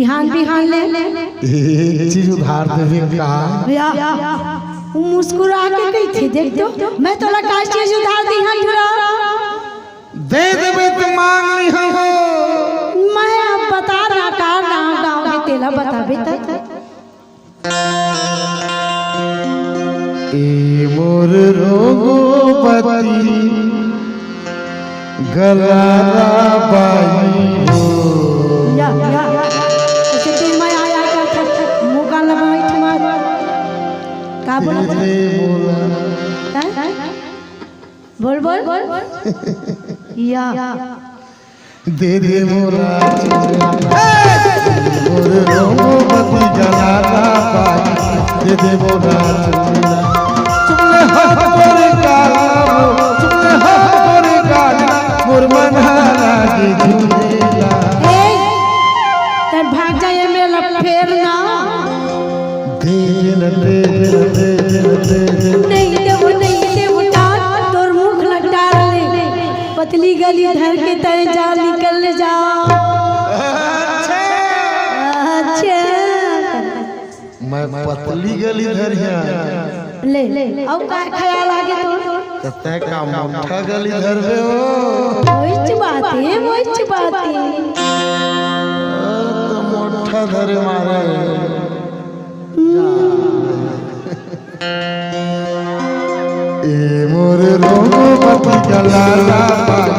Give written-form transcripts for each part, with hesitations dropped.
बिहान बिहान ले एक चीज उधार देवे का मुस्कुरा के कही थी देख तो मैं तोला का चीज उधार दी हां थोड़ा दे देवे तो मांग ली हो मैं अब बता ना का गांव के तेला बताबे त ए मोर रोगोपति गलारा बाई हो या ऐसे तो मैं आया था मुंह का लगाई तुम्हार का बोला बोल बोल या दे दे मोरा मोर रोगोपति गलारा बाई दे दे मोरा तुमने हाथ पर काला तुमने हाथ पर काला मोर मनहारा के झूलेला तर भाग जाए मेला फेर ना दे नहीं देव तोर मुख लटा ले पतली गली धर के तय जा निकल जा अच्छा मैं पतली गली धरिया ले अब का ख्याल आगे तो तय का मुठा गली धरबे हो ओइच बात तो मुठा धरे मारे ए मोर रोगोपति गलारा बाई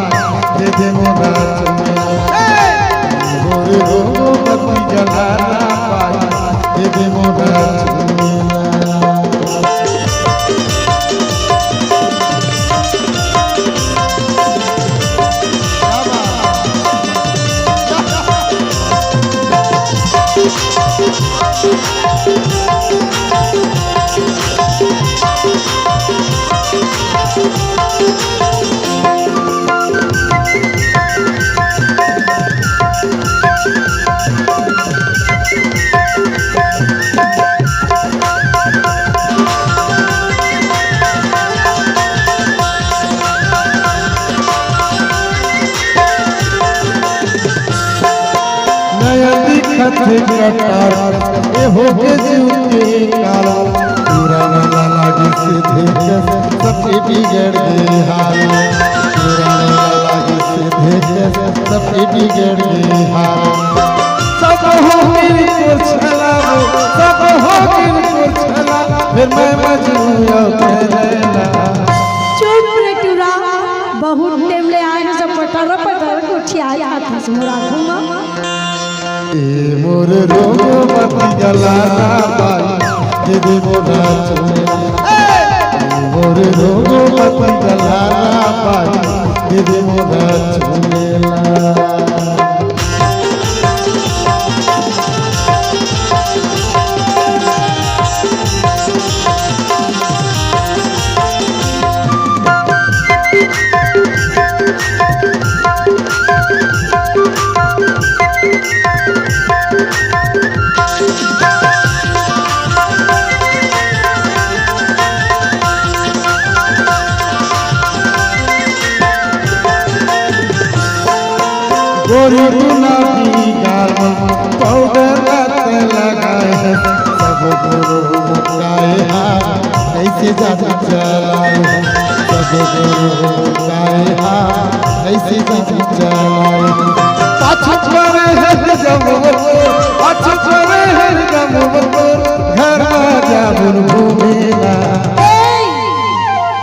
दे दे मोरा मोर रोगोपति गलारा बाई दे दे मोरा कटार ए हो के जीव के काल पूरा न लागे से देख सबके बिगड़ गए हाल पूरा न लागे से देख सबके बिगड़ गए हाल सब हो गिर को छला सब हो गिर को छला फिर मैं मजनू कहला चुप रे टुरा बहुत टाइम ले आए सब पटर को छिया हाथ से मोरा घुमा ए मोर रोगोपति गलारा बाई दे दे मोरा मोर रोगोपति गलारा बाई दे दे मोरा चुमेला गोरी गुलाबी गाल पाउडर लगाए सब गुरु मुकाए कैसे जादू चलाए सब गुरु मुकाए कैसे जादू चलाए पाछू करे है जमवतो घर में जाबुन घूमेला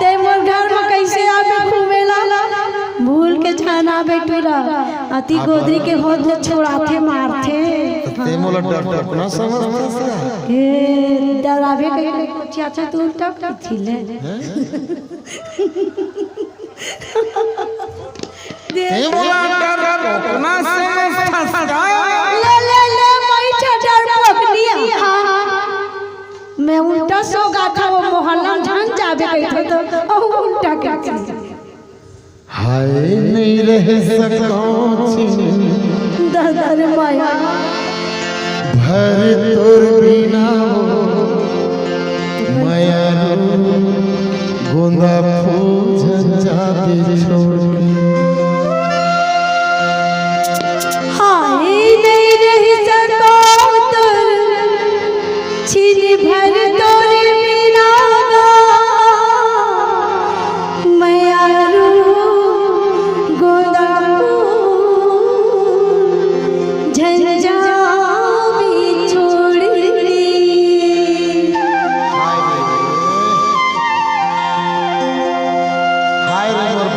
ते मोर घर में कैसे आवे घूमेला भूल के जाना बेटुरा अति गोदरी के होद ले छोड़ाथे मारथे ते मोला डर अपना समझता ए डरावे के कुछ अच्छा तू टक थिले ते मोला डर अपना समझता ले मई डर पकनिया मैं उल्टा सोगा था वो मोहल्ला जान जावे गई तो उल्टा क्या हाय नहीं रह सको दादा रे माया भर तोर बिना माया गोंदा फूल जाते छोड़ हाय नहीं रह सको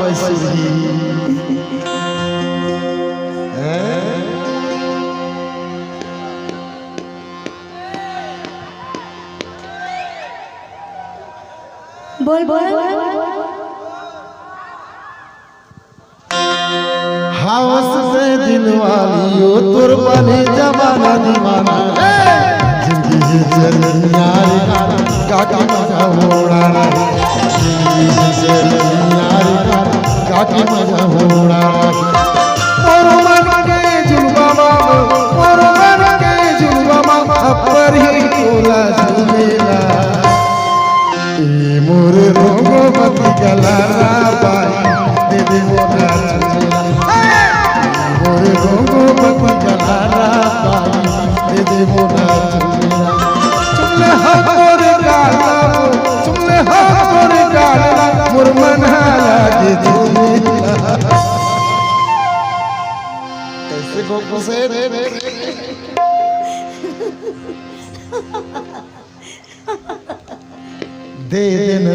बसुरी बोल बोल हावस से दिल वाली ओ तुर बने जमाना दीवाना जिंदगी से यार काकी मजा उड़ाना जिंदगी से यार काकी मजा उड़ाना और मन के जुल्मा और मन के जुल्मा अपर ही तोला झूमेला ए मोरे रोगो मत गलारा पाई दे दे मोरा झूमेला मोरे रोगो मत गलारा पाई दे दे मोरा झूमेला चुमले हाथ तोरे गाला मोर मन लागे झूमेला कैसे गोपो से दे देन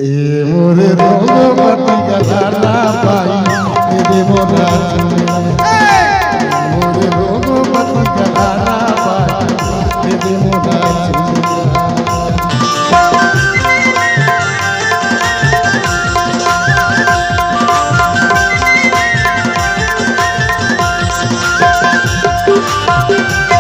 ए मोरे रोगो मत गलारा पाई दे दे मोरा मोरे रोगो मत गलारा पाई दे दे मोरा बोल